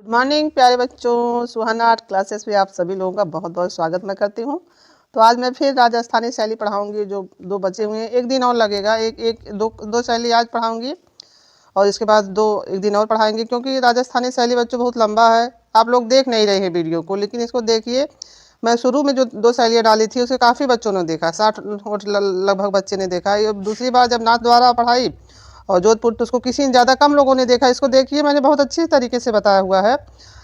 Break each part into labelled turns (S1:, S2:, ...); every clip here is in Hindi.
S1: मॉर्निंग प्यारे बच्चों, सुहाना आर्ट क्लासेस में आप सभी लोगों का बहुत बहुत स्वागत मैं करती हूँ। तो आज मैं फिर राजस्थानी शैली पढ़ाऊँगी। जो दो बचे हुए हैं, एक दिन और लगेगा। एक एक दो दो शैली आज पढ़ाऊँगी और इसके बाद एक दिन और पढ़ाएंगे, क्योंकि राजस्थानी शैली बच्चों बहुत लंबा है। आप लोग देख नहीं रहे हैं वीडियो को, लेकिन इसको देखिए। मैं शुरू में जो दो शैलियाँ डाली थी उसे काफ़ी बच्चों ने देखा, 60 लगभग बच्चे ने देखा। ये दूसरी बार जब नाथ द्वारा पढ़ाई और जोधपुर, तो उसको किसी ने ज़्यादा कम लोगों ने देखा। इसको देखिए, मैंने बहुत अच्छी तरीके से बताया हुआ है।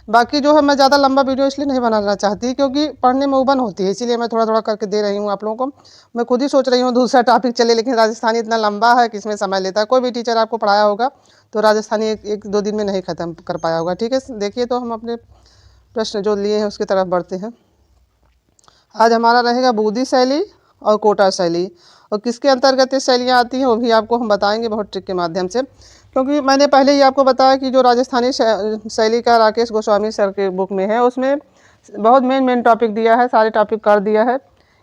S1: बाकी जो है, मैं ज़्यादा लंबा वीडियो इसलिए नहीं बनाना चाहती, क्योंकि पढ़ने में उबन होती है, इसीलिए मैं थोड़ा थोड़ा करके दे रही हूँ आप लोगों को। मैं खुद ही सोच रही हूँ दूसरा टॉपिक चले, लेकिन राजस्थानी इतना लंबा है कि इसमें समय लेता है। कोई भी टीचर आपको पढ़ाया होगा तो राजस्थानी एक दो दिन में नहीं ख़त्म कर पाया होगा। ठीक है, देखिए तो हम अपने प्रश्न जो लिए हैं उसकी तरफ बढ़ते हैं। आज हमारा रहेगा बूदी शैली और कोटा शैली, और किसके अंतर्गत ये शैलियाँ आती हैं वो भी आपको हम बताएंगे बहुत ट्रिक के माध्यम से। क्योंकि मैंने पहले ही आपको बताया कि जो राजस्थानी शैली का राकेश गोस्वामी सर के बुक में है, उसमें बहुत मेन टॉपिक दिया है, सारे टॉपिक कर दिया है।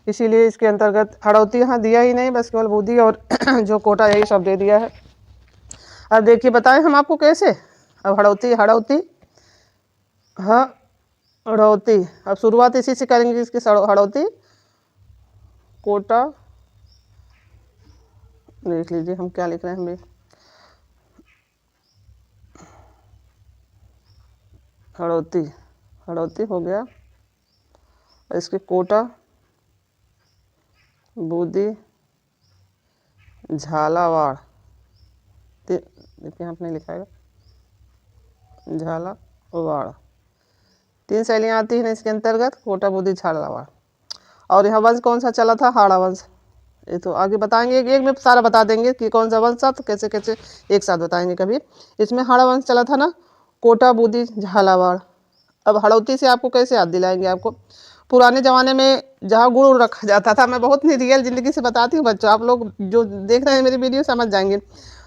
S1: इसीलिए इसके अंतर्गत हड़ौती यहाँ दिया ही नहीं, बस केवल बूदी और जो कोटा, यही सब दे दिया है। अब देखिए, बताएं हम आपको कैसे। अब हड़ौती हाँ, हड़ौती। अब शुरुआत इसी से करेंगे, इसकी हड़ौती कोटा। देख लीजिए हम क्या लिख रहे हैं। हम हड़ौती हो गया, इसके कोटा, बूदी, झालावाड़। देखिए आपने लिखा है झालावाड़। 3 शैलियाँ आती हैं इसके अंतर्गत, कोटा, बूदी, झालावाड़। और यहाँ वंश कौन सा चला था? हाड़ा वंश। ये तो आगे बताएंगे, एक में सारा बता देंगे कि कौन सा वंश था, तो कैसे कैसे एक साथ बताएंगे कभी। इसमें हाड़ा वंश चला था ना, कोटा, बूदी, झालावाड़। अब हड़ौती से आपको कैसे याद दिलाएंगे? आपको पुराने ज़माने में जहाँ गुड़ रखा जाता था, मैं बहुत ही रियल ज़िंदगी से बताती हूँ बच्चों, आप लोग जो देख रहे हैं मेरी वीडियो समझ जाएंगे।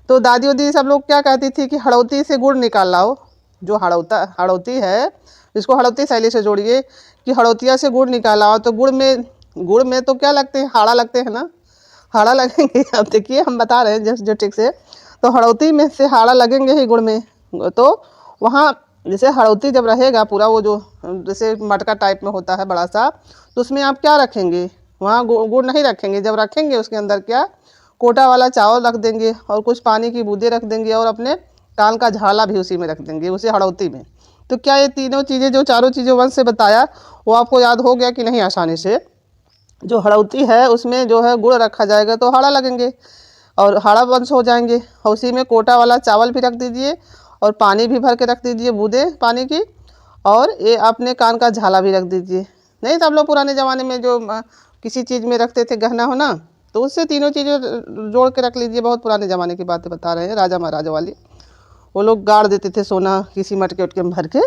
S1: तो दादी उदी सब लोग क्या कहती थी कि हड़ौती से गुड़ निकाल लाओ। जो हड़ौती है, इसको हड़ौती शैली से जोड़िए कि हड़ौतिया से गुड़ निकाल लाओ। तो गुड़ में तो क्या लगते हैं? हाड़ा लगते हैं ना, हाड़ा लगेंगे। अब देखिए हम बता रहे हैं जो ट्रिक से। तो हड़ौती में से हाड़ा लगेंगे ही गुड़ में। तो वहाँ जैसे हड़ौती जब रहेगा पूरा, वो जो जैसे मटका टाइप में होता है बड़ा सा, तो उसमें आप क्या रखेंगे? वहाँ गुड़ नहीं रखेंगे। जब रखेंगे उसके अंदर क्या, कोटा वाला चावल रख देंगे और कुछ पानी की बूंदें रख देंगे और अपने कान का झाला भी उसी में रख देंगे, उसी हड़ौती में। तो क्या ये तीनों चीज़ें, जो चारों चीज़ें वंश से बताया, वो आपको याद हो गया कि नहीं आसानी से? जो हड़ौती है उसमें जो है गुड़ रखा जाएगा तो हाड़ा लगेंगे और हाड़ा वंश हो जाएंगे। और उसी में कोटा वाला चावल भी रख दीजिए और पानी भी भर के रख दीजिए, बूंदें पानी की, और ये अपने कान का झाला भी रख दीजिए। नहीं तो आप लोग पुराने ज़माने में जो किसी चीज़ में रखते थे गहना हो ना, तो उससे तीनों चीज़ें जोड़ के रख लीजिए। बहुत पुराने ज़माने की बातें बता रहे हैं, राजा महाराजा वाली। वो लोग गाड़ देते थे सोना किसी मटके उटके में भर के,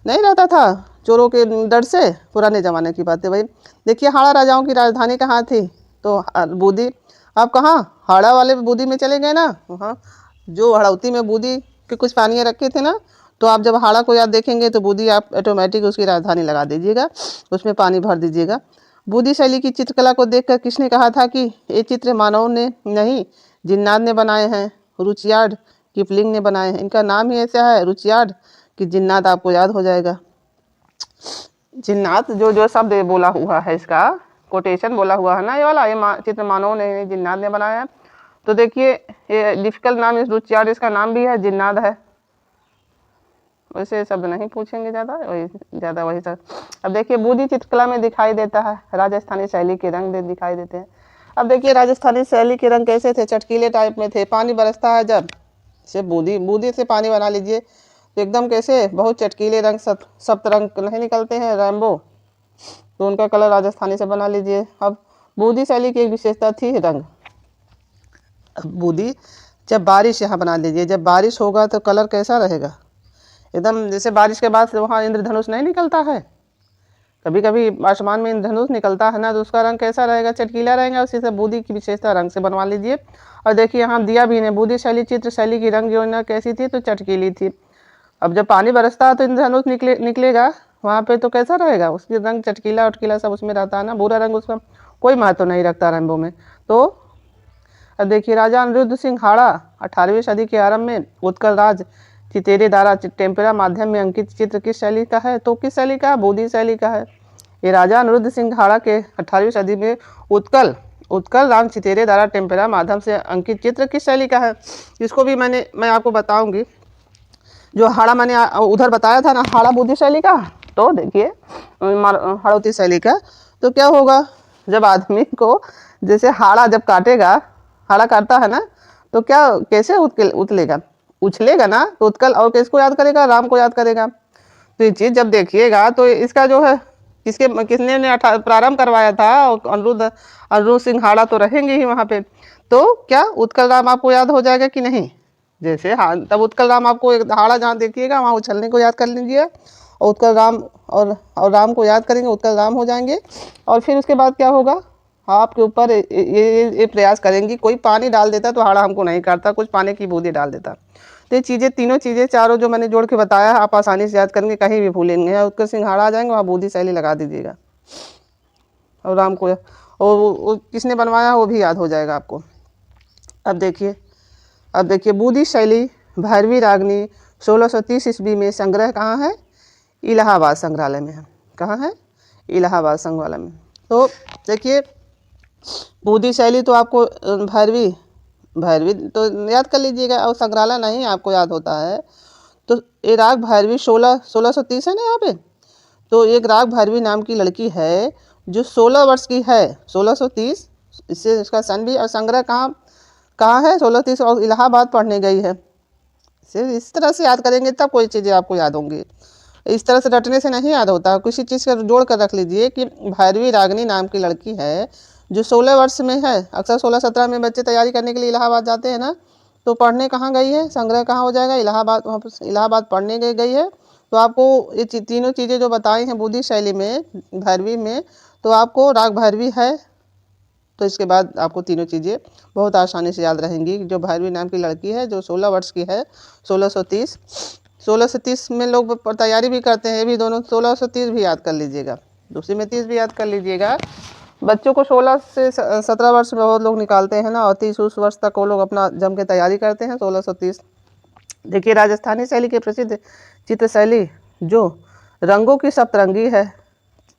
S1: नहीं रहता था चोरों के डर से। पुराने ज़माने की बातें भाई। देखिए, हाड़ा राजाओं की राजधानी कहाँ थी? तो बूदी। आप कहाँ हाड़ा वाले बूदी में चले गए ना, वहाँ जो हड़ौती में बूदी के कुछ पानियाँ रखे थे ना, तो आप जब हाड़ा को याद देखेंगे तो बूदी आप ऑटोमेटिक उसकी राजधानी लगा दीजिएगा, उसमें पानी भर दीजिएगा। बूदी शैली की चित्रकला को देखकर किसने कहा था कि ये चित्र मानव ने नहीं, जिन्नात ने बनाए हैं? रुचियार्ड किपलिंग ने बनाए हैं। इनका नाम ही ऐसा है रुचियार्ड कि जिन्नात आपको याद हो जाएगा। जिन्नात जो जो शब्द बोला हुआ है, इसका कोटेशन बोला हुआ है ना, ये वाला, ये चित्र मानव ने, जिन्नात ने बनाया है। तो देखिए, ये डिफिकल्ट नाम इस रुचियार्ड, इसका नाम भी है, जिन्नात है। वैसे शब्द नहीं पूछेंगे ज़्यादा वही सब। अब देखिए, बूदी चित्रकला में दिखाई देता है, राजस्थानी शैली के रंग दिखाई देते हैं। अब देखिए, राजस्थानी शैली के रंग कैसे थे? चटकीले टाइप में थे। पानी बरसता है जब, से बूदी से पानी बना लीजिए तो एकदम कैसे बहुत चटकीले रंग, सप्तरंग नहीं निकलते हैं, रैम्बो, तो उनका कलर राजस्थानी से बना लीजिए। अब बूदी शैली की एक विशेषता थी रंग। बूदी जब बारिश यहाँ बना लीजिए, जब बारिश होगा तो कलर कैसा रहेगा? एकदम जैसे बारिश के बाद वहाँ इंद्रधनुष नहीं निकलता है, कभी कभी आसमान में इंद्रधनुष निकलता है ना, तो उसका रंग कैसा रहेगा? चटकीला रहेगा। उसी से बूदी की विशेषता रंग से बनवा लीजिए। और देखिए यहाँ दिया भी ने, बूदी शैली चित्र शैली की रंग योजना कैसी थी? तो चटकीली थी। अब जब पानी बरसता है तो इंद्रधनुष निकलेगा वहाँ पे, तो कैसा रहेगा? उसकी रंग चटकीला उटकीला सब उसमें रहता है ना, भूरा रंग उसका कोई महत्व नहीं रखता रंगों में। तो अब देखिए, राजा अनिरुद्ध सिंह हाड़ा 18वीं सदी के आरंभ में उत्कल राज चितेरे द्वारा टेम्पेरा माध्यम में अंकित चित्र किस शैली का है? तो किस शैली का? बोधी शैली का है। ये राजा अनिरुद्ध सिंह हाड़ा के 18वीं सदी में उत्कल राम चितेरे द्वारा टेम्पेरा माध्यम से अंकित चित्र किस शैली का है? इसको भी मैं आपको बताऊंगी। जो हाड़ा मैंने उधर बताया था ना, हाड़ा बोधी शैली का, तो देखिए हाड़ौती शैली का। तो क्या होगा, जब आदमी को जैसे हाड़ा जब काटेगा, हाड़ा काटता है ना, तो क्या कैसे उतलेगा, उछलेगा ना, तो उत्कल और किसको याद करेगा? राम को याद करेगा। तो ये चीज़ जब देखिएगा तो इसका जो है किसने ने प्रारंभ करवाया था? अनिरुद्ध सिंह हाड़ा तो रहेंगे ही वहाँ पे। तो क्या उत्कल राम आपको याद हो जाएगा कि नहीं? जैसे हाँ, तब उत्कल राम आपको हाड़ा जहाँ देखिएगा वहाँ उछलने को याद कर लीजिए, और उत्कल राम और राम को याद करेंगे, उत्कल राम हो जाएंगे। और फिर उसके बाद क्या होगा, आपके ऊपर ये प्रयास करेंगी, कोई पानी डाल देता तो हाड़ा हमको नहीं काटता, कुछ पानी की बूंदी डाल देता। तो ये चीज़ें, तीनों चीज़ें, चारों जो मैंने जोड़ के बताया, आप आसानी से याद करेंगे, कहीं भी भूलेंगे। उत्कल सिंह हाड़ा आ जाएंगे, वहाँ बोधी शैली लगा दीजिएगा, और राम को, और वो किसने बनवाया वो भी याद हो जाएगा आपको। अब देखिए बोधी शैली भैरवी रागनी 1630 ईस्वी में संग्रह कहाँ है? इलाहाबाद संग्रहालय में है। कहाँ है? इलाहाबाद संग्रहालय में। तो देखिए बोधी शैली तो आपको भैरवी तो याद कर लीजिएगा, और संग्रहालय नहीं आपको याद होता है तो ये राग भैरवी 1630 है ना यहाँ पे। तो एक राग भैरवी नाम की लड़की है जो 16 वर्ष की है, 1630 इससे इसका सन भी, और संग्रह कहाँ है? 1630, और इलाहाबाद पढ़ने गई है। सिर्फ इस तरह से याद करेंगे तब कोई चीज़ें आपको याद होंगी, इस तरह से रटने से नहीं याद होता। किसी चीज़ का जोड़ कर रख लीजिए कि भैरवी रागनी नाम की लड़की है जो 16 वर्ष में है। अक्सर 16-17 में बच्चे तैयारी करने के लिए इलाहाबाद जाते हैं ना, तो पढ़ने कहाँ गई है? संग्रह कहाँ हो जाएगा? इलाहाबाद, वहाँ पर इलाहाबाद पढ़ने गई है। तो आपको ये तीनों चीज़ें जो बताई हैं बोधी शैली में, भैरवी में, तो आपको राग भैरवी है, तो इसके बाद आपको तीनों चीज़ें बहुत आसानी से याद रहेंगी। जो भैरवी नाम की लड़की है जो 16 वर्ष की है, 1630 में लोग तैयारी भी करते हैं, ये भी दोनों 1630 भी याद कर लीजिएगा, दूसरी में 30 भी याद कर लीजिएगा। बच्चों को 16 से 17 वर्ष में बहुत लोग निकालते हैं ना, और 30 वर्ष तक वो लोग अपना जम के तैयारी करते हैं। 1630 देखिए राजस्थानी शैली की प्रसिद्ध चित्र शैली जो रंगों की सप्तरंगी है।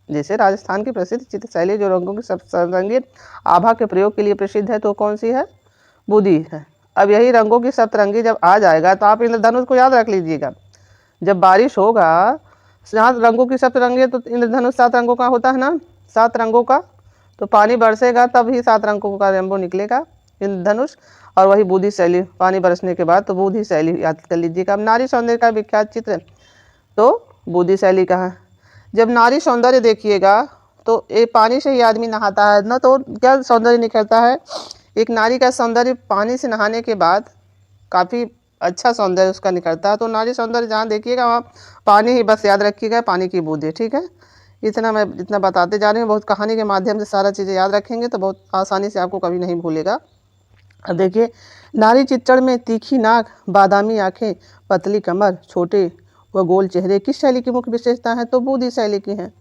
S1: जैसे राजस्थान की प्रसिद्ध चित्र शैली जो रंगों की सप्तरंगी आभा के प्रयोग के लिए प्रसिद्ध है, तो कौन सी है? बोधी है। अब यही रंगों की सप्तरंगी जब आ जाएगा तो आप इंद्रधनुष को याद रख लीजिएगा। जब बारिश होगा, 7 रंगों की सप्तरंगी, तो इंद्रधनुष 7 रंगों का होता है ना, 7 रंगों का, तो पानी बरसेगा तब ही 7 रंगों का रेनबो निकलेगा, इंद्रधनुष। और वही बोधी शैली, पानी बरसने के बाद, तो बोधी शैली याद कर लीजिएगा। अब नारी सौंदर्य का विख्यात चित्र तो बोधी शैली का है। जब नारी सौंदर्य देखिएगा तो ये पानी से ही आदमी नहाता है ना, तो क्या सौंदर्य निकलता है? एक नारी का सौंदर्य पानी से नहाने के बाद काफ़ी अच्छा सौंदर्य उसका निकलता है। तो नारी सौंदर्य जहाँ देखिएगा वहाँ पानी ही बस याद रखिएगा, पानी की बूंदें। ठीक है, इतना बताते जा रहे हैं, बहुत कहानी के माध्यम से सारा चीज़ें याद रखेंगे तो बहुत आसानी से आपको कभी नहीं भूलेगा। अब देखिए नारी चित्रण में तीखी नाक, बादामी आँखें, पतली कमर, छोटे व गोल चेहरे किस शैली की मुख्य विशेषता है? तो बोधी शैली की है।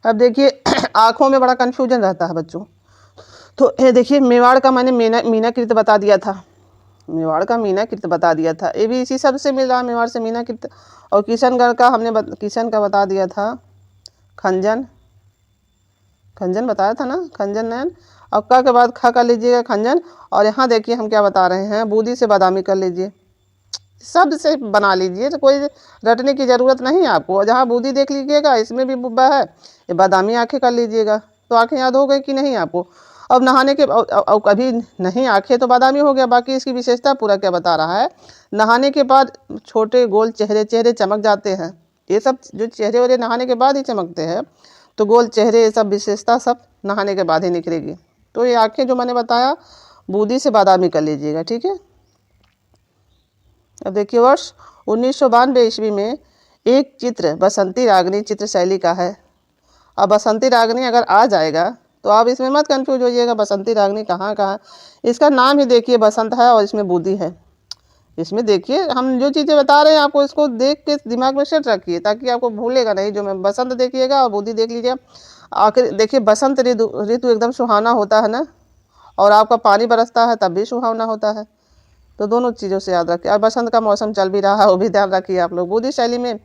S1: अब देखिए आँखों में बड़ा कन्फ्यूजन रहता है बच्चों, तो ये देखिए मेवाड़ का मैंने मीनाकृत बता दिया था, मेवाड़ का मीनाकृत बता दिया था, ये भी इसी सब से मिल रहा है, मेवाड़ से मीनाकृत। और किशनगढ़ का किशन का बता दिया था, खंजन बताया था ना, खंजन नयन। और क के बाद ख कर लीजिएगा खंजन। और यहाँ देखिए हम क्या बता रहे हैं, बूदी से बादामी कर लीजिए, शब्द से बना लीजिए, तो कोई रटने की ज़रूरत नहीं है आपको। जहाँ बूदी देख लीजिएगा इसमें भी बुब्बा है, ये बादामी आँखें कर लीजिएगा, तो आँखें याद हो गई कि नहीं आपको? अब नहाने के और कभी नहीं आँखें तो बादामी हो गया। बाकी इसकी विशेषता पूरा क्या बता रहा है, नहाने के बाद छोटे गोल चेहरे चमक जाते हैं। ये सब जो चेहरे वहरे नहाने के बाद ही चमकते हैं, तो गोल चेहरे, ये सब विशेषता सब नहाने के बाद ही निकलेगी। तो ये आँखें जो मैंने बताया बूदी से बादामी कर लीजिएगा। ठीक है। अब देखिए वर्ष 1992 ईस्वी में एक चित्र बसंती रागनी चित्र शैली का है। अब बसंती रागनी अगर आ जाएगा तो आप इसमें मत कंफ्यूज होइएगा, बसंती रागनी कहाँ का है। इसका नाम ही देखिए बसंत है और इसमें बूदी है। इसमें देखिए हम जो चीज़ें बता रहे हैं आपको, इसको देख के दिमाग में सेट रखिए ताकि आपको भूलेगा नहीं। जो मैं बसंत देखिएगा और बूदी देख लीजिएगा। आखिर देखिए बसंत ऋतु एकदम सुहाना होता है ना, और आपका पानी बरसता है तब भी सुहावना होता है। तो दोनों चीज़ों से याद रखिए। और बसंत का मौसम चल भी रहा है, वो भी ध्यान रखिए आप लोग। बूंदी शैली में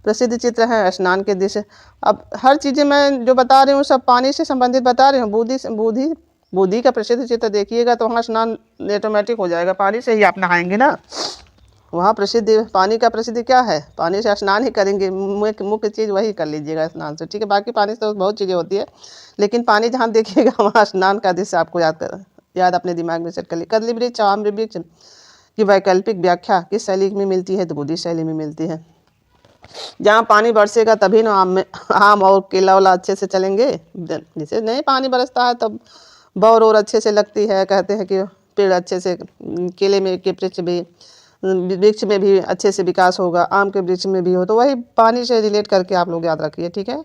S1: प्रसिद्ध चित्र हैं स्नान के दृश्य। अब हर चीज़ें मैं जो बता रही हूँ सब पानी से संबंधित बता रही हूँ। बूंदी का प्रसिद्ध चित्र देखिएगा तो वहाँ स्नान ऑटोमेटिक हो जाएगा, पानी से ही आप नहाएंगे ना। वहाँ प्रसिद्ध पानी का प्रसिद्ध क्या है, पानी से स्नान ही करेंगे, मुख्य चीज़ वही कर लीजिएगा स्नान से, ठीक है। बाकी पानी से तो बहुत चीज़ें होती है, लेकिन पानी जहाँ देखिएगा वहाँ स्नान का दृश्य आपको याद अपने दिमाग में सेट कर ली। कदली वृक्ष आम्र वृक्ष की वैकल्पिक व्याख्या किस शैली में मिलती है, तो बूंदी शैली में मिलती है। जहाँ पानी बरसेगा तभी ना आम और केला वाला अच्छे से चलेंगे। जैसे नहीं पानी बरसता है तब बौर और अच्छे से लगती है, कहते हैं कि पेड़ अच्छे से, केले में के वृक्ष में भी अच्छे से विकास होगा, आम के वृक्ष में भी हो, तो वही पानी से रिलेट करके आप लोग याद रखिए, ठीक है।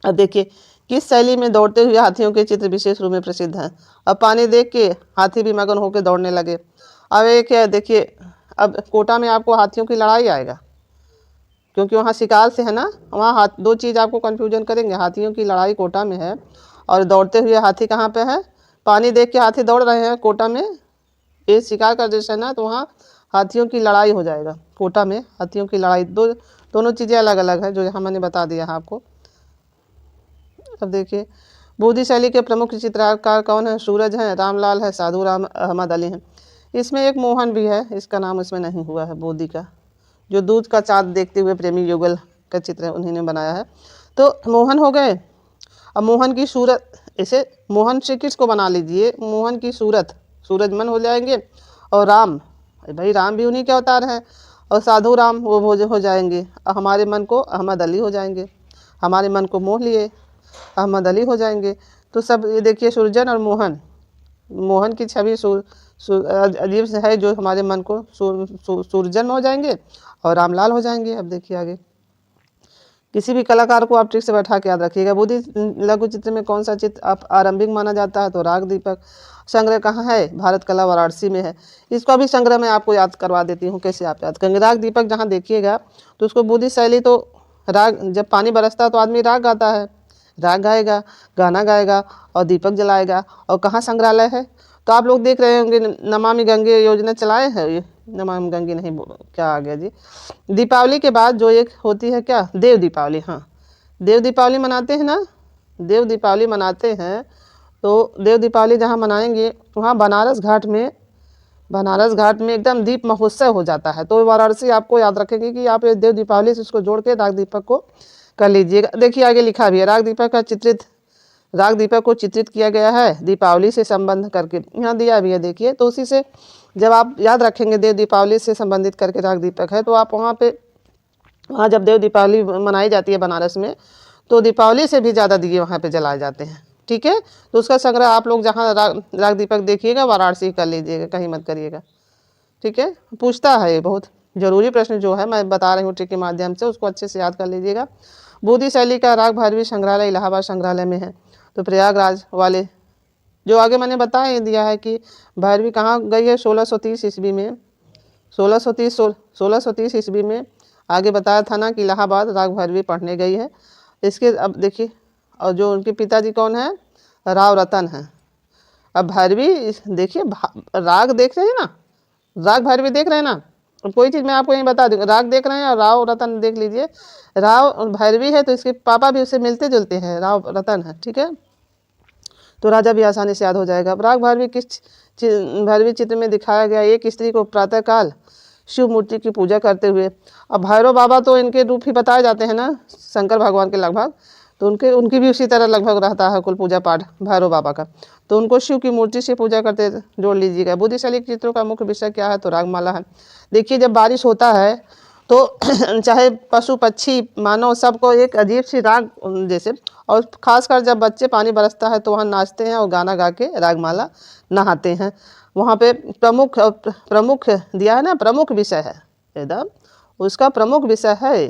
S1: अब देखिए किस शैली में दौड़ते हुए हाथियों के चित्र विशेष रूप में प्रसिद्ध हैं। अब पानी देख के हाथी भी मगन होकर दौड़ने लगे। अब एक है देखिए, अब कोटा में आपको हाथियों की लड़ाई आएगा, क्योंकि वहाँ शिकार से है ना, वहाँ दो चीज़ आपको कन्फ्यूजन करेंगे। हाथियों की लड़ाई कोटा में है और दौड़ते हुए हाथी कहाँ पे है। पानी देख के हाथी दौड़ रहे हैं कोटा में, ये शिकार का दृश्य है ना, तो वहाँ हाथियों की लड़ाई हो जाएगा। कोटा में हाथियों की लड़ाई, दोनों चीज़ें अलग अलग है जो यहाँ मैंने बता दिया है आपको। अब देखिए बूंदी शैली के प्रमुख चित्रकार कौन है, सूरज हैं, रामलाल है, साधु राम अहमद अली हैं। इसमें एक मोहन भी है, इसका नाम इसमें नहीं हुआ है बूंदी का, जो दूध का चाँद देखते हुए प्रेमी युगल का चित्र है उन्हीं ने बनाया है। तो मोहन हो गए। अब मोहन की सूरत, इसे मोहन से किसको बना लीजिए, मोहन की सूरत सूरजमन हो जाएंगे, और राम, भाई राम भी उन्हीं के अवतार हैं, और साधु राम वो हो जाएंगे। हमारे मन को अहमद अली हो जाएंगे, हमारे मन को मोह लिए अहमद अली हो जाएंगे। तो सब ये देखिए सूरजन और मोहन की छवि अजीब से है, जो हमारे मन को सूरजन हो जाएंगे और रामलाल हो जाएंगे। अब देखिए आगे, किसी भी कलाकार को आप ट्रिक से बैठा के याद रखिएगा। बूंदी लघु चित्र में कौन सा चित्र आप आरंभिक माना जाता है, तो राग दीपक संग्रह कहाँ है, भारत कला वाराणसी में है। इसको भी संग्रह में आपको याद करवा देती हूँ, कैसे आप याद करेंगे। राग दीपक जहाँ देखिएगा तो उसको बूंदी शैली, तो राग जब पानी बरसता है तो आदमी राग गाता है, राग गाएगा, गाना गाएगा और दीपक जलाएगा। और कहाँ संग्रहालय है, तो आप लोग देख रहे होंगे नमामि गंगे योजना चलाए हैं, ये नमामि गंगे नहीं, क्या आ गया जी, दीपावली के बाद जो एक होती है क्या, देव दीपावली। हाँ देव दीपावली मनाते हैं ना, देव दीपावली मनाते हैं। तो देव दीपावली जहाँ मनाएंगे वहाँ बनारस घाट में एकदम दीप महोत्सव हो जाता है। तो वाराणसी आपको याद रखेंगे कि आप देव दीपावली से उसको जोड़ के राग दीपक को कर लीजिएगा। देखिए आगे लिखा भी है, राग दीपक को चित्रित किया गया है दीपावली से संबंध करके, यहाँ दिया भी है देखिए। तो उसी से जब आप याद रखेंगे देव दीपावली से संबंधित करके राग दीपक है, तो आप वहाँ जब देव दीपावली मनाई जाती है बनारस में, तो दीपावली से भी ज़्यादा दिए वहाँ पे जलाए जाते हैं, ठीक है। तो उसका संग्रह आप लोग जहाँ राग दीपक देखिएगा वाराणसी कर लीजिएगा, कहीं मत करिएगा, ठीक है। पूछता है, ये बहुत जरूरी प्रश्न जो है मैं बता रही हूँ ट्रिक के माध्यम से, उसको अच्छे से याद कर लीजिएगा। बूंदी शैली का राग भैरवी संग्रहालय इलाहाबाद संग्रहालय में है। तो प्रयागराज वाले जो आगे मैंने बताया दिया है कि भैरवी कहाँ गई है, 1630 ईस्वी में, 1630 ईस्वी में आगे बताया था ना कि इलाहाबाद राग भैरवी पढ़ने गई है। इसके अब देखिए, और जो उनके पिताजी कौन है, राव रतन हैं। अब भैरवी देखिए, राग देख रहे हैं ना, राग भैरवी देख रहे हैं ना, कोई चीज़ मैं आपको यहीं बता दूँ, राग देख रहे हैं और राव रतन देख लीजिए। राव भैरवी है तो इसके पापा भी उससे मिलते जुलते हैं, राव रतन है, ठीक है। तो राजा भी आसानी से याद हो जाएगा। अब राग भैरवी भैरवी चित्र में दिखाया गया एक स्त्री को प्रातःकाल शिव मूर्ति की पूजा करते हुए, अब भैरव बाबा तो इनके रूप ही बताए जाते हैं ना शंकर भगवान के लगभग, तो उनकी भी उसी तरह लगभग रहता है कुल पूजा पाठ भैरव बाबा का। तो उनको शिव की मूर्ति से पूजा करते जोड़ लीजिएगा। बूंदी शैली के चित्रों का मुख्य विषय क्या है, तो रागमाला है। देखिए जब बारिश होता है तो चाहे पशु पक्षी मानव सबको एक अजीब सी राग जैसे, और खासकर जब बच्चे पानी बरसता है तो वहाँ नाचते हैं और गाना गा के रागमाला नहाते हैं। वहाँ पे प्रमुख दिया है ना, प्रमुख विषय है एकदम, उसका प्रमुख विषय है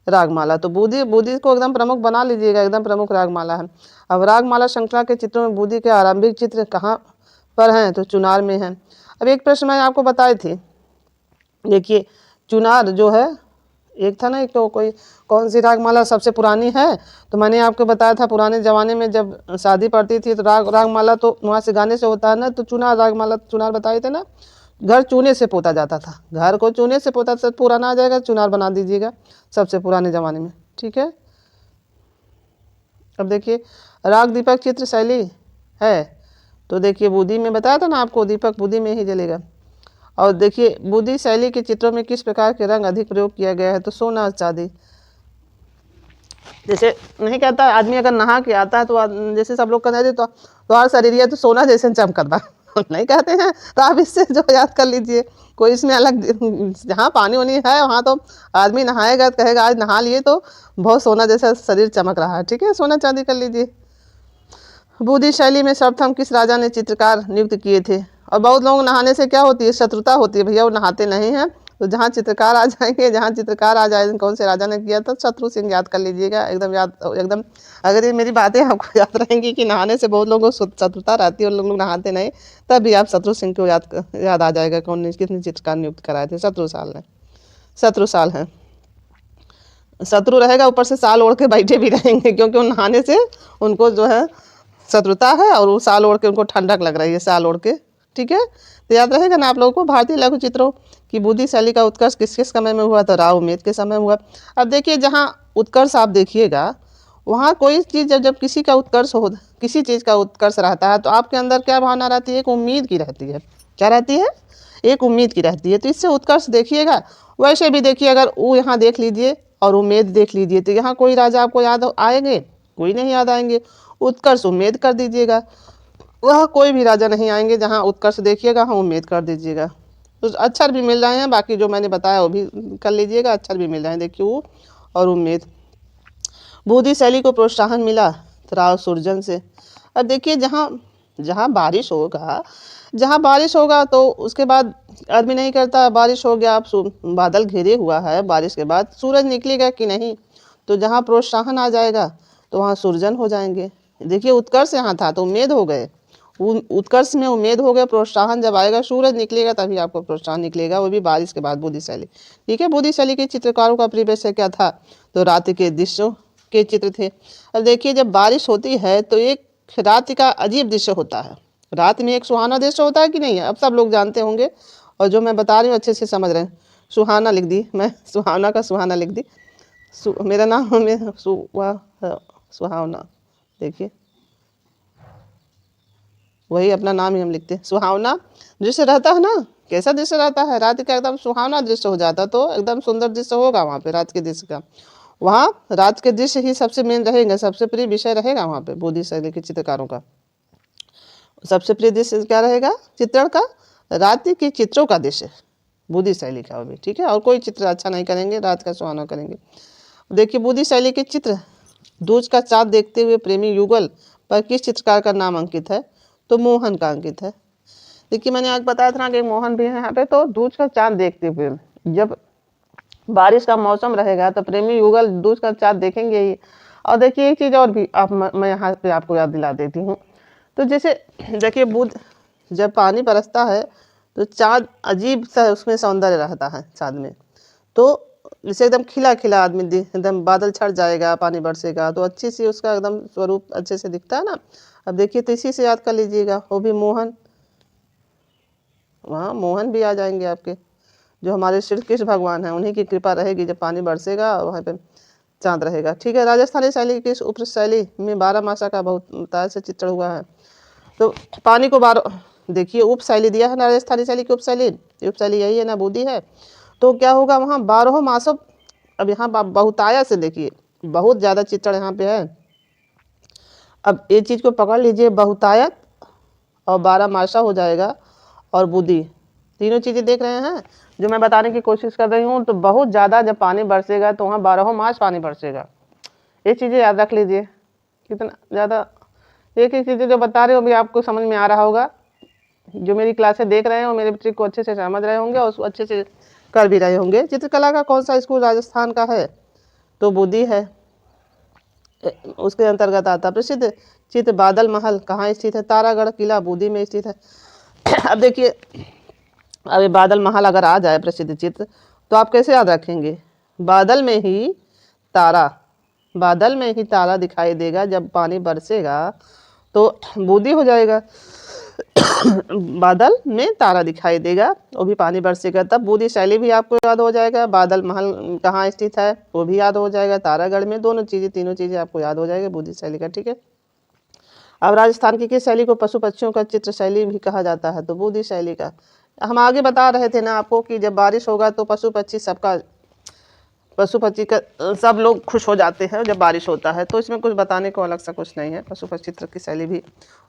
S1: रागमाला। तो बूंदी को एकदम प्रमुख बना लीजिएगा, एकदम प्रमुख रागमाला है। अब रागमाला श्रृंखला के चित्रों में बूंदी के आरंभिक चित्र कहाँ पर हैं, तो चुनार में हैं। अब एक प्रश्न मैं आपको बताई थी, देखिए चुनार जो है एक था ना, एक तो कोई कौन सी रागमाला सबसे पुरानी है, तो मैंने आपको बताया था पुराने ज़माने में जब शादी पड़ती थी तो रागमाला तो वहाँ से गाने से होता है ना, तो चुनार रागमाला चुनार बताए थे ना, घर चूने से पोता जाता था, घर को चूने से पोता तो पुराना आ जाएगा, चुनार बना दीजिएगा सबसे पुराने ज़माने में। ठीक है, अब देखिए राग दीपक चित्र शैली है, तो देखिए बुद्धि में बताया था ना आपको, दीपक बुद्धि में ही जलेगा। और देखिए बुद्धि शैली के चित्रों में किस प्रकार के रंग अधिक प्रयोग किया गया है, तो सोना चांदी। जैसे नहीं कहता आदमी अगर नहा के आता है तो जैसे सब लोग कहते तो हर शरीर तो सोना जैसे चमकता नहीं कहते हैं, तो आप इससे जो याद कर लीजिए, कोई इसमें अलग, जहाँ पानी वानी है वहाँ तो आदमी नहाएगा तो कहेगा आज नहा लिए तो बहुत सोना जैसा शरीर चमक रहा है। ठीक है, सोना चांदी कर लीजिए। बुद्धि शैली में सर्वप्रथम किस राजा ने चित्रकार नियुक्त किए थे, और बहुत लोग नहाने से क्या होती है, शत्रुता होती है, भैया वो नहाते नहीं हैं, तो जहाँ चित्रकार आ जाएंगे, जहाँ चित्रकार आ जाए कौन से राजा ने किया था, शत्रु सिंह याद कर लीजिएगा, एकदम याद, एकदम अगर ये मेरी बातें आपको याद रहेंगी कि नहाने से बहुत लोगों को शत्रुता रहती है और लोग नहाते नहीं, तब भी आप शत्रु सिंह को याद आ जाएगा कौन ने किसने चित्रकार नियुक्त कराए थे, शत्रु साल है। शत्रु रहेगा ऊपर से साल ओढ़ के बैठे भी रहेंगे, क्योंकि वो नहाने से उनको जो है शत्रुता है, और वो साल ओढ़ के उनको ठंडक लग रही है साल ओढ़ के। ठीक है, तो याद रहेगा ना आप लोगों को। भारतीय लघु चित्रों की बुद्धि शैली का उत्कर्ष किस किस समय में हुआ, तो राव उमेद के समय हुआ। अब देखिए जहाँ उत्कर्ष आप देखिएगा, वहाँ कोई चीज़ जब किसी का उत्कर्ष हो, किसी चीज़ का उत्कर्ष रहता है, तो आपके अंदर क्या भावना रहती है, एक उम्मीद की रहती है। क्या रहती है, एक उम्मीद की रहती है, तो इससे उत्कर्ष देखिएगा। वैसे भी देखिए, अगर वो यहाँ देख लीजिए और उम्मीद देख लीजिए, तो यहाँ कोई राजा आपको याद आएंगे, कोई नहीं याद आएंगे। उत्कर्ष उम्मीद कर दीजिएगा, वह कोई भी राजा नहीं आएंगे। जहाँ उत्कर्ष देखिएगा हाँ उम्मीद कर दीजिएगा। तो अक्षर भी मिल रहे हैं, बाकी जो मैंने बताया वो भी कर लीजिएगा, अक्षर भी मिल रहे हैं, देखिए वो और उम्मीद। बुद्धि शैली को प्रोत्साहन मिला तो राव सुरजन से। अब देखिए जहाँ जहाँ बारिश होगा, जहाँ बारिश होगा तो उसके बाद आदमी नहीं करता, बारिश हो गया, अब बादल घिरे हुआ है, बारिश के बाद सूरज निकलेगा कि नहीं, तो जहाँ प्रोत्साहन आ जाएगा तो वहाँ सुरजन हो जाएंगे। देखिए उत्कर्ष यहाँ था तो उम्मीद हो गए, उत्कर्ष में उम्मीद हो गया, प्रोत्साहन जब आएगा, सूरज निकलेगा तभी आपको प्रोत्साहन निकलेगा, वो भी बारिश के बाद। बुद्धि शैली, ठीक है। बुद्धि शैली के चित्रकारों का परिवेश क्या था, तो रात के दृश्यों के चित्र थे। अब देखिए जब बारिश होती है तो एक रात का अजीब दृश्य होता है, रात में एक सुहाना दृश्य होता है कि नहीं है, अब सब लोग जानते होंगे, और जो मैं बता रही हूँ अच्छे से समझ रहे हैं। सुहाना लिख दी मैं, सुहाना का सुहाना लिख दी, मेरा नाम में सुहावना, देखिए वही अपना नाम ही हम लिखते हैं। सुहावना दृश्य रहता है ना, कैसा दृश्य रहता है, रात का एकदम सुहावना दृश्य हो जाता, तो एकदम सुंदर दृश्य होगा वहाँ पे रात के दृश्य का। वहाँ रात के दृश्य ही सबसे मेन रहेंगे, सबसे प्रिय विषय रहेगा वहाँ पे बुद्धि शैली के चित्रकारों का। सबसे प्रिय दृश्य क्या रहेगा चित्रण का, रात के चित्रों का दृश्य बुद्धि शैली का भी, ठीक है। और कोई चित्र अच्छा नहीं करेंगे, रात का सुहाना करेंगे। देखिए बुद्धि शैली के चित्र, दूज का चाँद देखते हुए प्रेमी युगल पर किस चित्रकार का नाम अंकित है, तो मोहन का अंकित है। देखिए मैंने आज बताया था ना कि मोहन भी है यहाँ पे, तो दूज का चाँद देखते हुए, जब बारिश का मौसम रहेगा तो प्रेमी युगल दूज का चाँद देखेंगे ही। और देखिए एक चीज़ और भी मैं यहाँ पे आपको याद दिला देती हूँ, तो जैसे देखिए बुध जब पानी बरसता है तो चाँद अजीब सा उसमें सौंदर्य रहता है चाँद में, तो जैसे एकदम खिला खिला आदमी एकदम बादल छट जाएगा, पानी बरसेगा तो अच्छी सी उसका एकदम स्वरूप अच्छे से दिखता है ना। अब देखिए तो इसी से याद कर लीजिएगा, वो भी मोहन, वहाँ मोहन भी आ जाएंगे आपके, जो हमारे श्री कृष्ण भगवान हैं, उन्हीं की कृपा रहेगी जब पानी बरसेगा और वहाँ पे चाँद रहेगा, ठीक है। राजस्थानी शैली की इस उप शैली में 12 मासा का बहुत से चित्रण हुआ है, तो पानी को 12 देखिए उप शैली दिया है ना, राजस्थानी शैली की उप शैली यही है ना, बुद्धि है, तो क्या होगा वहाँ 12 मासों। अब यहाँ बहुताया से देखिए बहुत ज़्यादा चित्रण यहाँ पे है। अब ये चीज़ को पकड़ लीजिए, बहुतायत और 12 मासा हो जाएगा, और बुद्धि, तीनों चीज़ें देख रहे हैं जो मैं बताने की कोशिश कर रही हूँ। तो बहुत ज़्यादा जब पानी बरसेगा तो वहाँ 12 मास पानी बरसेगा, ये चीज़ें याद रख लीजिए। कितना ज़्यादा एक एक चीज़ें जो बता रहे हो भी आपको समझ में आ रहा होगा, जो मेरी क्लासें देख रहे हो मेरे ट्रिक को अच्छे से समझ रहे होंगे और उसको अच्छे से कर भी रहे होंगे। चित्रकला का कौन सा स्कूल राजस्थान का है, तो बुद्धि है, उसके अंतर्गत आता। प्रसिद्ध चित्र बादल महल कहाँ स्थित है, तारागढ़ किला बुद्धि में स्थित है। अब देखिए अब बादल महल अगर आ जाए प्रसिद्ध चित्र तो आप कैसे याद रखेंगे, बादल में ही तारा, बादल में ही तारा दिखाई देगा, जब पानी बरसेगा तो बूंदी हो जाएगा। बादल में तारा दिखाई देगा, वो भी पानी बरसेगा तब। बूंदी शैली भी आपको याद हो जाएगा। बादल महल कहाँ स्थित है वो भी याद हो जाएगा, तारागढ़ में। दोनों चीज़ें, तीनों चीज़ें आपको याद हो जाएगी बूंदी शैली का, ठीक है। अब राजस्थान की किस शैली को पशु पक्षियों का चित्र शैली भी कहा जाता है? तो बूंदी शैली का। हम आगे बता रहे थे ना आपको कि जब बारिश होगा तो पशु पक्षी का सब लोग खुश हो जाते हैं जब बारिश होता है। तो इसमें कुछ बताने को अलग सा कुछ नहीं है। पशु पक्षी चित्र की शैली भी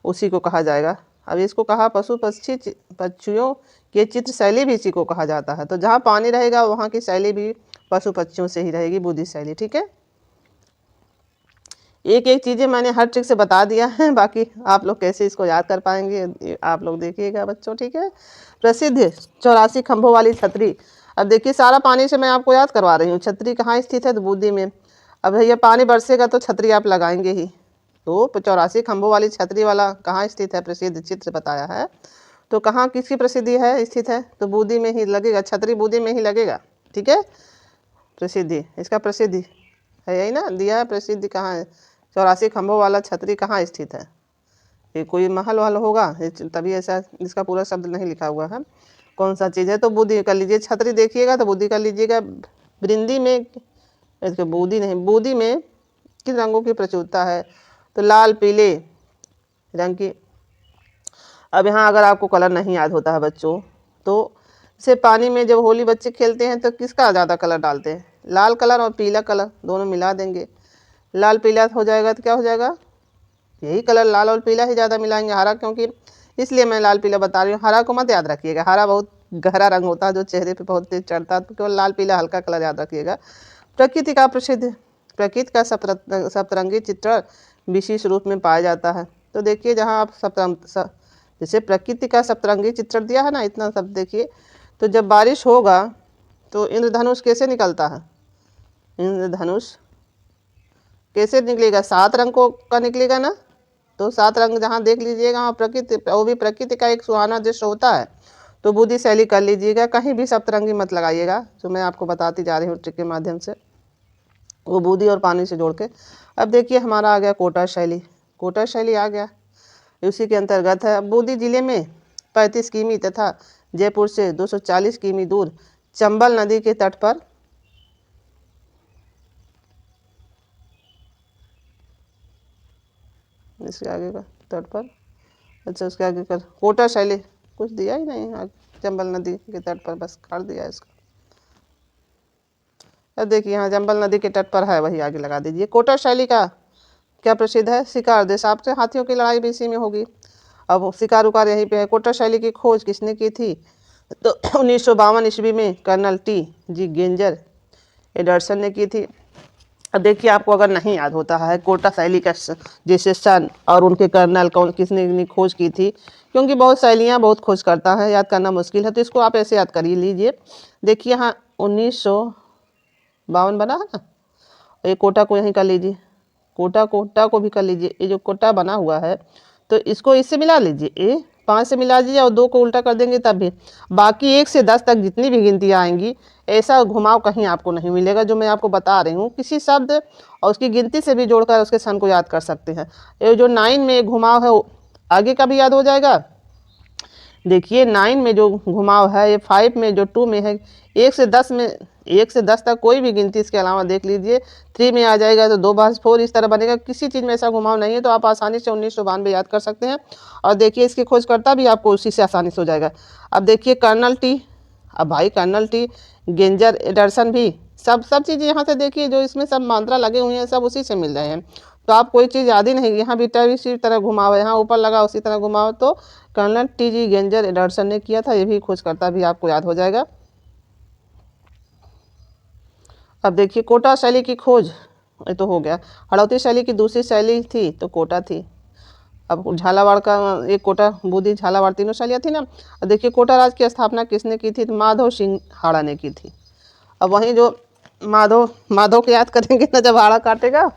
S1: उसी को कहा जाएगा। अब इसको कहा पक्षियों की चित्र शैली भी इसी को कहा जाता है। तो जहाँ पानी रहेगा वहाँ की शैली भी पशु पक्षियों से ही रहेगी, बूंदी शैली, ठीक है। एक एक चीज़ें मैंने हर ट्रिक से बता दिया है, बाकी आप लोग कैसे इसको याद कर पाएंगे आप लोग देखिएगा बच्चों, ठीक है। प्रसिद्ध 84 खंभों वाली छतरी। अब देखिए सारा पानी से मैं आपको याद करवा रही हूँ। छतरी कहाँ स्थित है? तो बूंदी में। अब भैया पानी बरसेगा तो छतरी आप लगाएंगे ही, तो 84 खंभों वाली छतरी वाला कहाँ स्थित है? प्रसिद्ध चित्र बताया है, तो कहाँ किसकी प्रसिद्धि है स्थित है? तो बूंदी में ही लगेगा, छतरी बूंदी में ही लगेगा, ठीक है। प्रसिद्धि, इसका प्रसिद्धि है यही ना दिया है। प्रसिद्धि कहाँ है? 84 खंभों वाला छतरी कहाँ स्थित है? ये कोई महल वहल होगा तभी ऐसा, इसका पूरा शब्द नहीं लिखा हुआ है कौन सा चीज़ है। तो बूंदी कर लीजिए, छतरी देखिएगा तो बूंदी कर लीजिएगा। बूंदी में, बूंदी नहीं, बूंदी में किन रंगों की प्रचुरता है? तो लाल पीले रंग की। अब यहाँ अगर आपको कलर नहीं याद होता है बच्चों, तो जैसे पानी में जब होली बच्चे खेलते हैं तो किसका ज़्यादा कलर डालते हैं? लाल कलर और पीला कलर दोनों मिला देंगे, लाल पीला हो जाएगा। तो क्या हो जाएगा? यही कलर लाल और पीला ही ज़्यादा मिलाएंगे। हरा क्योंकि इसलिए मैं लाल पीला बता रही हूँ। हरा को मत याद रखिएगा, हरा बहुत गहरा रंग होता है जो चेहरे पे बहुत तेज चढ़ता है, तो केवल लाल पीला हल्का कलर याद रखिएगा। प्रकृति का प्रसिद्ध, प्रकृति का सप्तरंगी चित्रण विशेष रूप में पाया जाता है। तो देखिए जहाँ आप जैसे प्रकृति का सप्तरंगी चित्रण दिया है ना, इतना सब देखिए। तो जब बारिश होगा तो इंद्रधनुष कैसे निकलता है? इंद्रधनुष कैसे निकलेगा? 7 रंग का निकलेगा ना। तो 7 रंग जहाँ देख लीजिएगा वहाँ प्रकृति, वो भी प्रकृति का एक सुहाना दृश्य होता है। तो बूंदी शैली कर लीजिएगा, कहीं भी सप्तरंगी मत लगाइएगा, जो मैं आपको बताती जा रही हूँ ट्रिक के माध्यम से, वो बूंदी और पानी से जोड़ के। अब देखिए हमारा आ गया कोटा शैली। कोटा शैली आ गया, उसी के अंतर्गत है। बूंदी जिले में 35 किमी तथा जयपुर से 240 किमी दूर चंबल नदी के तट पर, इसके आगे का तट पर, अच्छा उसके आगे कर कोटा शैली कुछ दिया ही नहीं, चंबल नदी के तट पर बस काट दिया इसका। अब देखिए यहाँ चंबल नदी के तट पर है, वही आगे लगा दीजिए। कोटा शैली का क्या प्रसिद्ध है? शिकार, देश आपसे हाथियों की लड़ाई भी इसी में होगी। अब शिकार उकार यहीं पे है। कोटा शैली की खोज किसने की थी? तो 1952 ईस्वी में कर्नल T.G. गेंजर एडर्सन ने की थी। अब देखिए आपको अगर नहीं याद होता है कोटा शैली का जैसे सन और उनके कर्नल कौन किसने खोज की थी, क्योंकि बहुत शैलियाँ बहुत खोज करता है, याद करना मुश्किल है, तो इसको आप ऐसे याद कर लीजिए। देखिए यहाँ 1952 बना है ना, ये कोटा को यहीं कर लीजिए, कोटा को भी कर लीजिए। ये जो कोटा बना हुआ है तो इसको इससे मिला लीजिए, ये 5 से मिला दीजिए और 2 को उल्टा कर देंगे तब भी। बाकी 1 से 10 तक जितनी भी गिनतियाँ आएंगी ऐसा घुमाव कहीं आपको नहीं मिलेगा जो मैं आपको बता रही हूँ। किसी शब्द और उसकी गिनती से भी जोड़कर उसके सन को याद कर सकते हैं। ये जो 9 में घुमाव है आगे का भी याद हो जाएगा। देखिए 9 में जो घुमाव है, ये 5 में जो 2 में है, 1 से 10 में, 1 से 10 तक कोई भी गिनती इसके अलावा देख लीजिए। 3 में आ जाएगा तो 2/4 इस तरह बनेगा। किसी चीज़ में ऐसा घुमाव नहीं है, तो आप आसानी से 1992 याद कर सकते हैं। और देखिए इसकी खोजकर्ता भी आपको उसी से आसानी से हो जाएगा। अब देखिए कर्नल T, अब भाई कर्नल T गेंजर एडर्सन भी, सब चीज़ें यहाँ से देखिए जो इसमें सब मात्रा लगे हुए हैं सब उसी से मिल रहे हैं। तो आप कोई चीज़ याद ही नहीं, यहाँ भी इसी तरह घुमाव है, यहाँ ऊपर लगा उसी तरह घुमाव, तो कर्नल T.G. गेंजर एडर्सन ने किया था। ये भी खोजकर्ता भी आपको याद हो जाएगा। अब देखिए कोटा शैली की खोज ये तो हो गया। हड़ौती शैली की दूसरी शैली थी तो कोटा थी। अब झालावाड़ का एक कोटा, बूंदी, झालावाड़ तीनों शैलियाँ थी ना। अब देखिए कोटा राज की स्थापना किसने की थी? तो माधव सिंह हाड़ा ने की थी। अब वहीं जो माधव को याद करेंगे ना जब हाड़ा काटेगा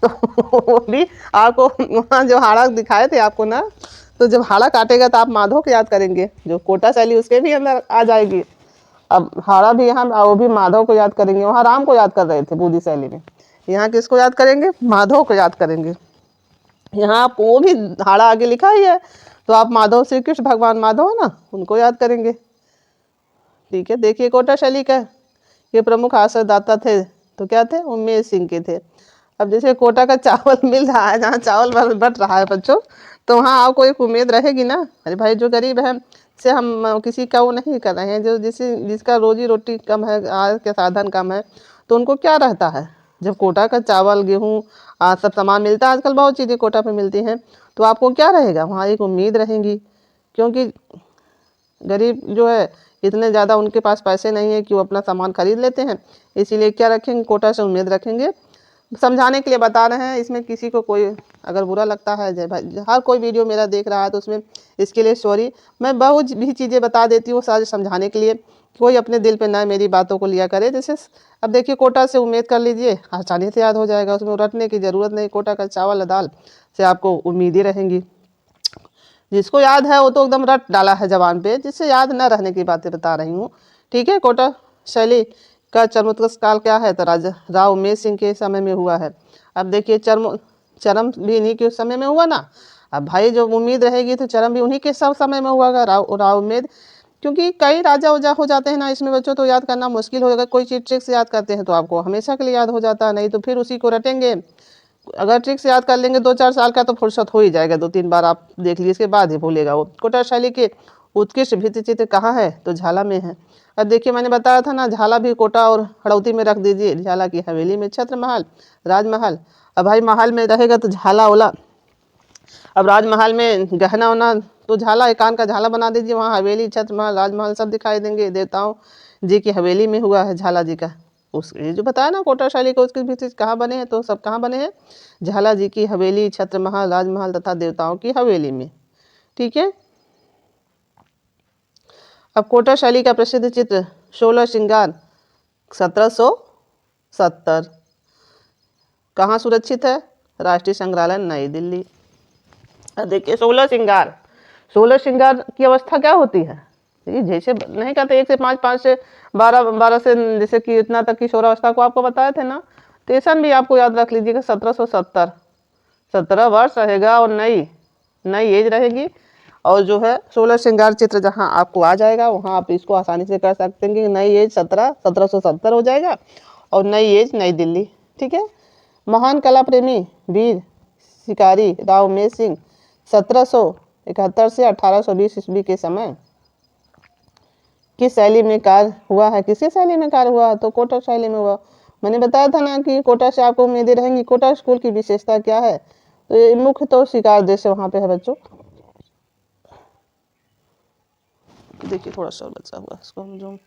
S1: तो वो भी आपको वहाँ जो हाड़ा दिखाए थे आपको ना, तो जब हाड़ा काटेगा तो आप माधव को याद करेंगे, जो कोटा शैली उसके भी अंदर आ जाएगी। अब हाड़ा भी यहाँ, वो भी माधव को याद करेंगे, वहाँ राम को याद कर रहे थे बूंदी शैली में, यहाँ किसको याद करेंगे, माधव को याद करेंगे। यहाँ आप वो भी हाड़ा आगे लिखा ही है, तो आप माधव श्री कृष्ण भगवान माधव है ना, उनको याद करेंगे। ठीक है, देखिए कोटा शैली का ये प्रमुख आश्रयदाता थे तो क्या थे, उमेश सिंह के थे। अब जैसे कोटा का चावल मिल रहा है, जहाँ चावल बट रहा है बच्चों, तो वहाँ आपको एक उम्मीद रहेगी ना, अरे भाई जो गरीब है से हम किसी का वो नहीं कर रहे हैं, जो जिसका रोजी रोटी कम है, आय के साधन कम है, तो उनको क्या रहता है, जब कोटा का चावल गेहूँ सब सामान मिलता है, आजकल बहुत चीज़ें कोटा पे मिलती हैं, तो आपको क्या रहेगा, वहाँ एक उम्मीद रहेंगी। क्योंकि गरीब जो है इतने ज़्यादा उनके पास पैसे नहीं है कि वो अपना सामान खरीद लेते हैं, इसीलिए क्या रखेंगे, कोटा से उम्मीद रखेंगे। समझाने के लिए बता रहे हैं, इसमें किसी को कोई अगर बुरा लगता है, जय भाई हर कोई वीडियो मेरा देख रहा है तो उसमें इसके लिए सॉरी। मैं बहुत भी चीज़ें बता देती हूँ सारे समझाने के लिए, कोई अपने दिल पे ना मेरी बातों को लिया करे। जैसे अब देखिए कोटा से उम्मीद कर लीजिए, आसानी से याद हो जाएगा, उसमें रटने की ज़रूरत नहीं, कोटा का चावल दाल से आपको उम्मीदें रहेंगी। जिसको याद है वो तो एकदम रट डाला है जबान पे, जिससे याद न रहने की बातें बता रही हूँ। ठीक है, कोटा शैली का चरमोत्कर्ष काल क्या है, तो राजा राव उमेश सिंह के समय में हुआ है। अब देखिए चरम भी इन्हीं के समय में हुआ ना। अब भाई जो उम्मीद रहेगी तो चरम भी उन्हीं के सब समय में हुआ, राव उम्मीद। क्योंकि कई राजा उजा हो जाते हैं ना इसमें बच्चों, तो याद करना मुश्किल हो जाएगा। कोई चीज़ ट्रिक से याद करते हैं तो आपको हमेशा के लिए याद हो जाता है, नहीं तो फिर उसी को रटेंगे। अगर ट्रिक से याद कर लेंगे 2-4 साल का तो फुर्सत हो ही जाएगा, 2-3 बार आप देख लीजिए, इसके बाद ही भूलेगा वो। कोटा शैली के उत्कृष्ट भित्ति चित्र कहाँ है, तो झाला में है। अब देखिए मैंने बताया था ना, झाला भी कोटा और हड़ौती में रख दीजिए। झाला की हवेली में छत्र महल, राजमहल। अब भाई महल में रहेगा तो झाला ओला, अब राजमहल में गहना होना तो झाला, एकांत का झाला बना दीजिए, वहाँ हवेली छत्र महल राजमहल सब दिखाई देंगे। देवताओं जी की हवेली में हुआ है झाला जी का, उस ये जो बताया ना कोटा शैली को, उसके भीतर कहाँ बने हैं, तो सब कहाँ बने हैं, झाला जी की हवेली, छत्र महल, राजमहल तथा देवताओं की हवेली में। ठीक है, अब कोटा शैली का प्रसिद्ध चित्र 16 श्रृंगार 1770 कहाँ सुरक्षित है, राष्ट्रीय संग्रहालय नई दिल्ली। अब देखिए 16 श्रृंगार की अवस्था क्या होती है, ये जैसे नहीं कहते 1 से 5, 5 से 12, 12 से जैसे कि इतना तक की किशोरावस्था को आपको बताए थे ना, स्टेशन भी आपको याद रख लीजिएगा 1770, 17 वर्ष रहेगा और नई एज रहेगी। और जो है 16 श्रृंगार चित्र जहाँ आपको आ जाएगा, वहाँ आप इसको आसानी से कर सकते हैं कि नई एज 1770 हो जाएगा और नई एज नई दिल्ली। ठीक है, महान कला प्रेमी वीर शिकारी राव उमेश सिंह 1771 से 1820 ईस्वी के समय किस शैली में कार्य हुआ है, किसी शैली में कार्य हुआ है, तो कोटा शैली में हुआ। मैंने बताया था ना कि कोटा से आपको उम्मीदें रहेंगी। कोटा स्कूल की विशेषता क्या है, तो ये मुख्य तो शिकार दृश्य वहाँ पे है बच्चों। देखिए थोड़ा सा बचा हुआ, इसको हम जो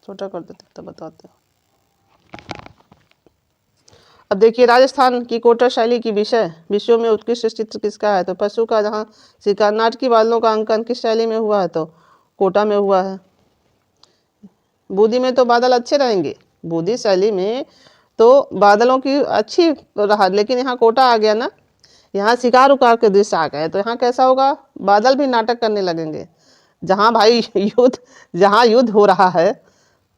S1: छोटा कर देते तब बताते हैं। अब देखिए राजस्थान की कोटा शैली की विषयों में उत्कृष्ट चित्र किसका है, तो पशु का, जहाँ शिकार नाटकी बादलों का अंकन किस शैली में हुआ है, तो कोटा में हुआ है। बूंदी में तो बादल अच्छे रहेंगे, बूंदी शैली में तो बादलों की अच्छी रहा, लेकिन यहाँ कोटा आ गया ना, यहाँ शिकार उकार के दृश्य आ गए, तो यहाँ कैसा होगा, बादल भी नाटक करने लगेंगे। जहाँ भाई जहाँ युद्ध हो रहा है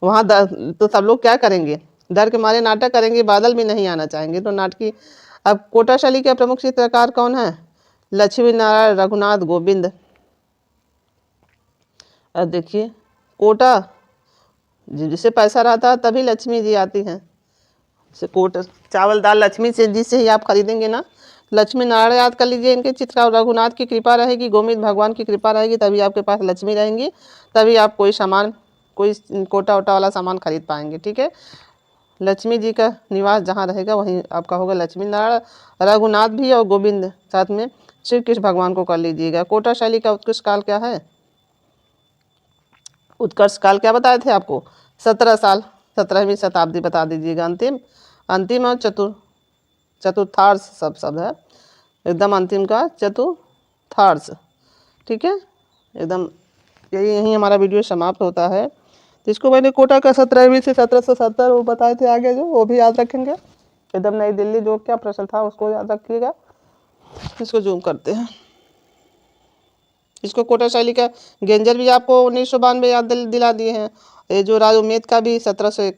S1: वहाँ तो सब लोग क्या करेंगे, डर के मारे नाटक करेंगे, बादल भी नहीं आना चाहेंगे, तो नाटकी। अब कोटा शैली के प्रमुख चित्रकार कौन है, लक्ष्मी नारायण रघुनाथ गोविंद। अब देखिए कोटा जिससे पैसा रहता है तभी लक्ष्मी जी आती हैं, जैसे कोटा चावल दाल लक्ष्मी से जिससे ही आप खरीदेंगे ना, लक्ष्मी नारायण याद कर लीजिए इनके चित्र। और रघुनाथ की कृपा रहेगी, गोविंद भगवान की कृपा रहेगी, तभी आपके पास लक्ष्मी रहेंगी, तभी आप कोई सामान, कोई कोटा वोटा वाला सामान खरीद पाएंगे। ठीक है, लक्ष्मी जी का निवास जहाँ रहेगा वहीं आपका होगा लक्ष्मी नारायण। रघुनाथ भी और गोविंद साथ में श्री कृष्ण भगवान को कर लीजिएगा। कोटा शैली का उत्कृष्ट काल क्या है, उत्कर्ष काल क्या बताए थे आपको, 17 साल, 17वीं शताब्दी बता दीजिएगा। अंतिम और चतुर्थार्ष सब शब्द है, एकदम अंतिम का चतुर्थार्ष। ठीक है, एकदम यही हमारा वीडियो समाप्त होता है। जिसको मैंने कोटा का 17वीं से 1770 वो बताए थे आगे, जो वो भी याद रखेंगे। एकदम नई दिल्ली जो क्या प्रश्न था उसको याद रखिएगा। इसको जूम करते हैं, इसको कोटा शैली का गेंजर भी आपको 1992 याद दिला दिए हैं, ये जो राज उम्मीद का भी 1700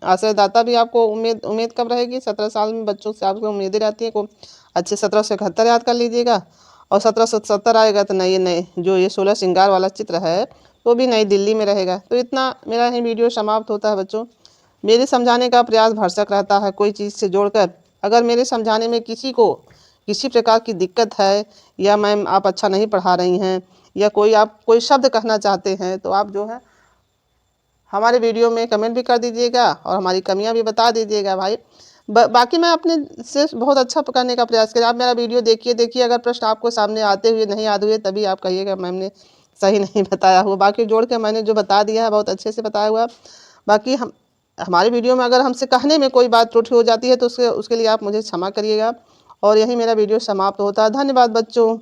S1: आश्रयदाता भी आपको उम्मीद कब रहेगी? 17 साल में बच्चों से आपको उम्मीदें रहती हैं को अच्छे 1771 याद कर लीजिएगा। और 1770 आएगा तो नई नई जो ये 16 श्रृंगार वाला चित्र है वो भी नई दिल्ली में रहेगा। तो इतना मेरा ही वीडियो समाप्त होता है बच्चों। मेरे समझाने का प्रयास भरसक रहता है कोई चीज़ से जोड़कर। अगर मेरे समझाने में किसी को किसी प्रकार की दिक्कत है, या मैम आप अच्छा नहीं पढ़ा रही हैं, या आप कोई शब्द कहना चाहते हैं, तो आप जो है हमारे वीडियो में कमेंट भी कर दीजिएगा और हमारी कमियां भी बता दीजिएगा भाई। बाकी मैं अपने से बहुत अच्छा करने का प्रयास करें। आप मेरा वीडियो देखिए, अगर प्रश्न आपको सामने आते हुए नहीं याद हुए तभी आप कहिएगा मैम ने सही नहीं बताया हुआ। बाकी जोड़ के मैंने जो बता दिया है बहुत अच्छे से बताया हुआ। बाकी हमारे वीडियो में अगर हमसे कहने में कोई बात त्रुटि हो जाती है तो उसके लिए आप मुझे क्षमा करिएगा। और यही मेरा वीडियो समाप्त होता है। धन्यवाद बच्चों।